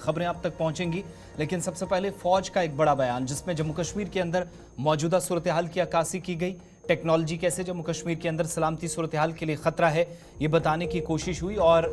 खबरें आप तक पहुंचेंगी, लेकिन सबसे पहले फौज का एक बड़ा बयान जिसमें जम्मू कश्मीर के अंदर मौजूदा सूरत हाल की अक्कासी की गई। टेक्नोलॉजी कैसे जम्मू कश्मीर के अंदर सलामती सूरत हाल के लिए खतरा है, ये बताने की कोशिश हुई। और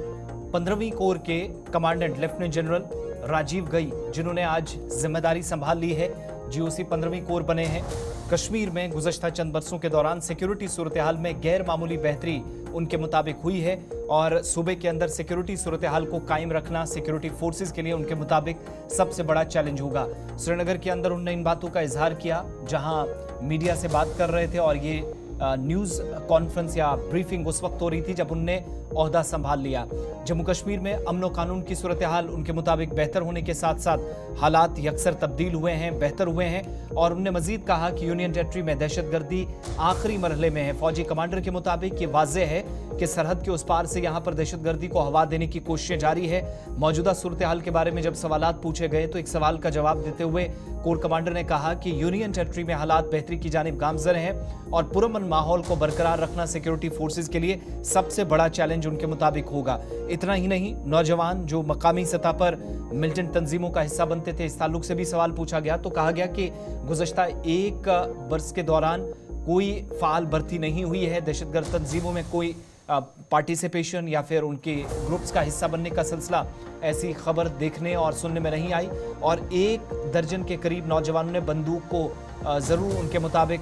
15वीं कोर के कमांडेंट लेफ्टिनेंट जनरल राजीव गई, जिन्होंने आज जिम्मेदारी संभाल ली है, जीओसी 15वीं कोर बने हैं। कश्मीर में गुज़श्ता चंद बरसों के दौरान सिक्योरिटी सूरत हाल में गैर मामूली बेहतरी उनके मुताबिक हुई है और सूबे के अंदर सिक्योरिटी सूरत हाल को कायम रखना सिक्योरिटी फोर्सेस के लिए उनके मुताबिक सबसे बड़ा चैलेंज होगा। श्रीनगर के अंदर उन्होंने इन बातों का इजहार किया जहां मीडिया से बात कर रहे थे और ये न्यूज़ कॉन्फ्रेंस या ब्रीफिंग उस वक्त हो रही थी जब उनने ओहदा संभाल लिया। जम्मू कश्मीर में अमन कानून की सूरत हाल उनके मुताबिक बेहतर होने के साथ साथ हालात यकसर तब्दील हुए हैं, बेहतर हुए हैं। और उन्होंने मजीद कहा कि यूनियन टेरिटरी में दहशतगर्दी आखिरी मरहले में है। फौजी कमांडर के मुताबिक ये वाज़ेह है कि सरहद के उस पार से यहाँ पर दहशतगर्दी को हवा देने की कोशिशें जारी है। मौजूदा सूरत हाल के बारे में जब सवालात पूछे गए तो एक सवाल का जवाब देते हुए कोर कमांडर ने कहा कि यूनियन टेरिटरी में हालात बेहतरी की जानिब गामजन हैं और पुरअमन माहौल को बरकरार रखना सिक्योरिटी फोर्सेस के लिए सबसे बड़ा चैलेंज उनके मुताबिक होगा। इतना ही नहीं, नौजवान जो मकामी सतह पर मिलिटेंट तंजीमों का हिस्सा बनते थे, इस ताल्लुक से भी सवाल पूछा गया तो कहा गया कि गुज़श्ता एक बरस के दौरान कोई फाल भर्ती नहीं हुई है, दहशतगर्द तंजीमों में कोई पार्टिसिपेशन या फिर उनके ग्रुप्स का हिस्सा बनने का सिलसिला ऐसी खबर देखने और सुनने में नहीं आई। और 1 दर्जन के करीब नौजवानों ने बंदूक को ज़रूर उनके मुताबिक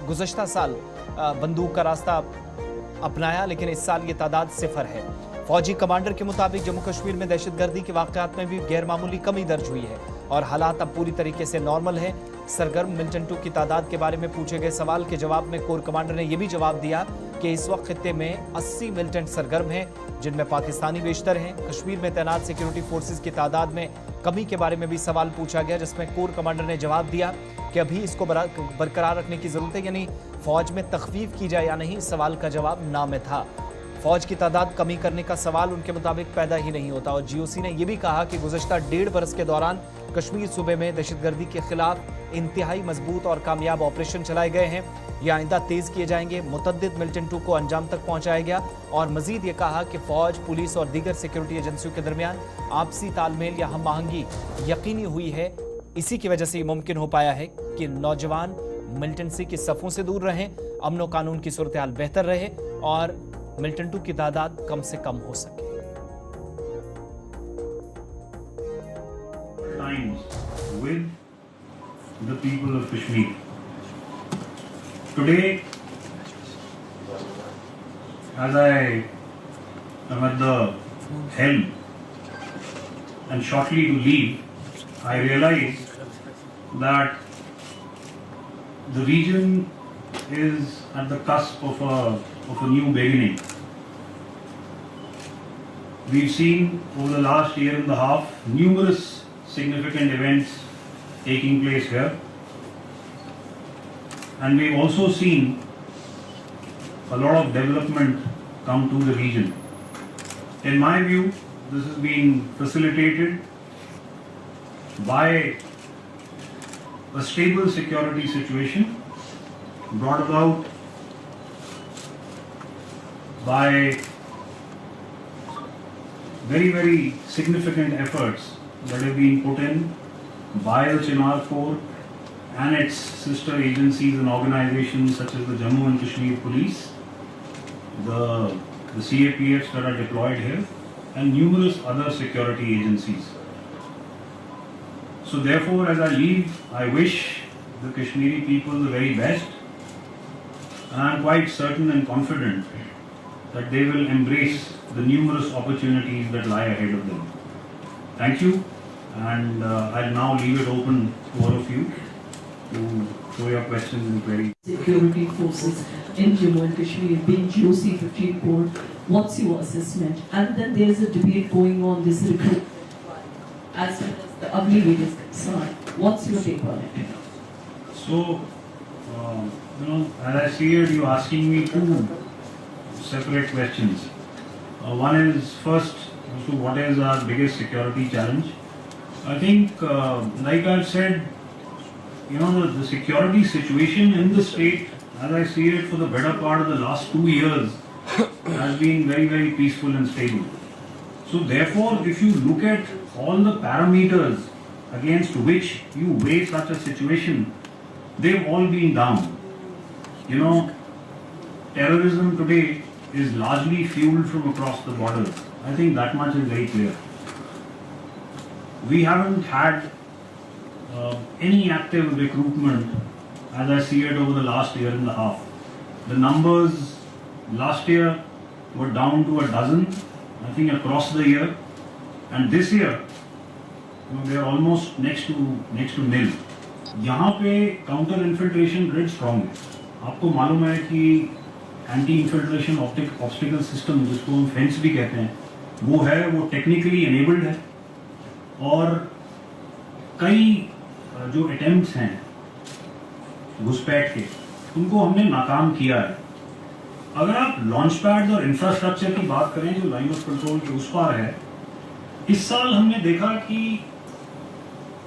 गुज़श्ता साल बंदूक का रास्ता अपनाया, लेकिन इस साल ये तादाद 0 है। फौजी कमांडर के मुताबिक जम्मू कश्मीर में दहशतगर्दी के वाक़यात में भी गैर मामूली कमी दर्ज हुई है और हालात अब पूरी तरीके से नॉर्मल है। सरगर्म मिलिटेंटों की तादाद के बारे में पूछे गए सवाल के जवाब में कोर कमांडर ने यह भी जवाब दिया कि इस वक्त खित्ते में 80 मिलिटेंट सरगर्म हैं, जिनमें पाकिस्तानी बेशतर हैं। कश्मीर में तैनात सिक्योरिटी फोर्सेस की तादाद में कमी के बारे में भी सवाल पूछा गया, जिसमें कोर कमांडर ने जवाब दिया कि अभी इसको बरकरार रखने की जरूरत है, यानी फौज में तखफीफ की जाए या नहीं। इस सवाल का जवाब ना में था। फौज की तादाद कमी करने का सवाल उनके मुताबिक पैदा ही नहीं होता। और जीओसी ने यह भी कहा कि गुज़श्ता 1.5 बरस के दौरान कश्मीर सूबे में दहशतगर्दी के खिलाफ इंतहाई मजबूत और कामयाब ऑपरेशन चलाए गए हैं। ये आइंदा तेज किए जाएंगे। मुतअद्दिद मिलिटेंटों को अंजाम तक पहुंचाया गया और मजीद ये कहा कि फौज, पुलिस और दीगर सिक्योरिटी एजेंसियों के दरमियान आपसी तालमेल या हम आहंगी यकीनी हुई है। इसी की वजह से ये मुमकिन हो पाया है कि नौजवान मिलिटेंसी की सफ़ों से दूर रहें, अमन कानून की सूरत हाल बेहतर रहे और मिलिटेंटों की तादाद कम से कम हो सके। With the people of Kashmir. Today, as I am at the helm and shortly to leave, I realize that the region is at the cusp of a new beginning. We've seen over the last year and a half numerous significant events taking place here, and we've also seen a lot of development come to the region. In my view, this has been facilitated by a stable security situation brought about by very significant efforts that have been put in by the Chinar Corps and its sister agencies and organizations such as the Jammu and Kashmir Police, the CAPFs that are deployed here, and numerous other security agencies. So therefore, as I leave, I wish the Kashmiri people the very best, and I am quite certain and confident that they will embrace the numerous opportunities that lie ahead of them. Thank you, and I'll now leave it open to all of you to throw your questions and queries. Security forces in Jammu and Kashmir being GOC 15 Corps, what's your assessment? And then there's a debate going on this recruitment as well as the Agniveer is concerned. What's your take on it? So, as I see it, you're asking me 2 separate questions. One is first, so what is our biggest security challenge? I think, like I've said, the security situation in the state, as I see it, for the better part of the last 2 years, has been very peaceful and stable. So therefore, if you look at all the parameters against which you weigh such a situation, they've all been down. You know, terrorism today is largely fueled from across the borders. I think that much is very clear. We haven't had any active recruitment as I see it over the last year and a half. The numbers last year were down to a dozen, I think, across the year, and this year, you know, they are almost next to nil. यहाँ पे counter infiltration grid strong है. आपको मालूम है कि anti infiltration obstacle system, जिसको हम fence भी कहते हैं, वो है, वो टेक्निकली एनेबल्ड है. और कई जो अटेम्प्ट्स हैं घुसपैठ के, उनको हमने नाकाम किया है. अगर आप लॉन्च पैड्स और इंफ्रास्ट्रक्चर की बात करें जो लाइन ऑफ कंट्रोल के उस पार है, इस साल हमने देखा कि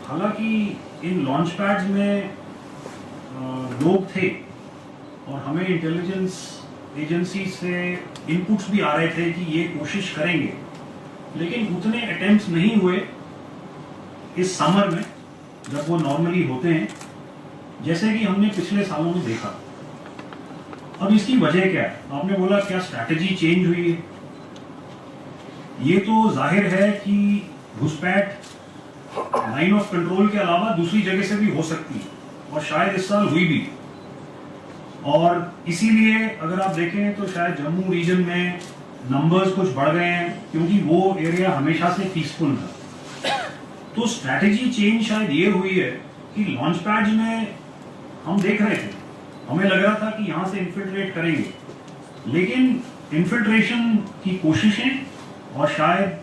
हालांकि इन लॉन्च पैड्स में लोग थे और हमें इंटेलिजेंस एजेंसी से इनपुट्स भी आ रहे थे कि ये कोशिश करेंगे, लेकिन उतने अटेम्प्ट्स नहीं हुए इस समर में जब वो नॉर्मली होते हैं, जैसे कि हमने पिछले सालों में देखा. अब इसकी वजह क्या है? आपने बोला क्या स्ट्रैटेजी चेंज हुई है? ये तो जाहिर है कि घुसपैठ लाइन ऑफ कंट्रोल के अलावा दूसरी जगह से भी हो सकती है, और शायद इस साल हुई भी. और इसीलिए अगर आप देखें तो शायद जम्मू रीजन में नंबर्स कुछ बढ़ गए हैं, क्योंकि वो एरिया हमेशा से पीसफुल था. तो स्ट्रैटेजी चेंज शायद ये हुई है कि लॉन्च पैड्स में हम देख रहे थे, हमें लग रहा था कि यहाँ से इन्फिल्ट्रेट करेंगे, लेकिन इन्फिल्ट्रेशन की कोशिशें और शायद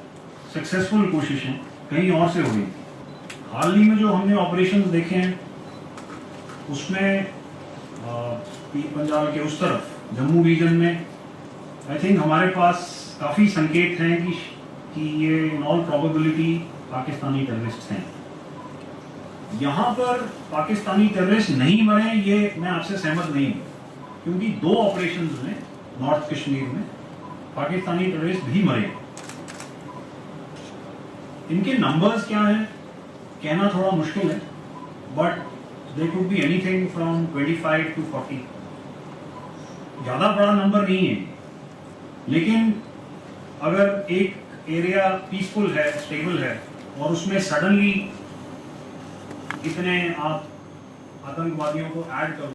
सक्सेसफुल कोशिशें कहीं और से हो रही. हाल ही में जो हमने ऑपरेशंस देखे हैं, उसमें पंजाब के उस तरफ जम्मू रीजन में आई थिंक हमारे पास काफ़ी संकेत हैं कि ये in all probability Pakistani terrorist हैं. यहाँ पर पाकिस्तानी टेररिस्ट नहीं मरे, ये मैं आपसे सहमत नहीं हूँ, क्योंकि 2 ऑपरेशंस में नॉर्थ कश्मीर में पाकिस्तानी टेररिस्ट भी मरे. इनके नंबर्स क्या हैं कहना थोड़ा मुश्किल है, but they could be anything from 25 to 40. ज़्यादा बड़ा नंबर नहीं है, लेकिन अगर एक एरिया पीसफुल है, स्टेबल है, और उसमें सडनली इतने आप आतंकवादियों को ऐड करो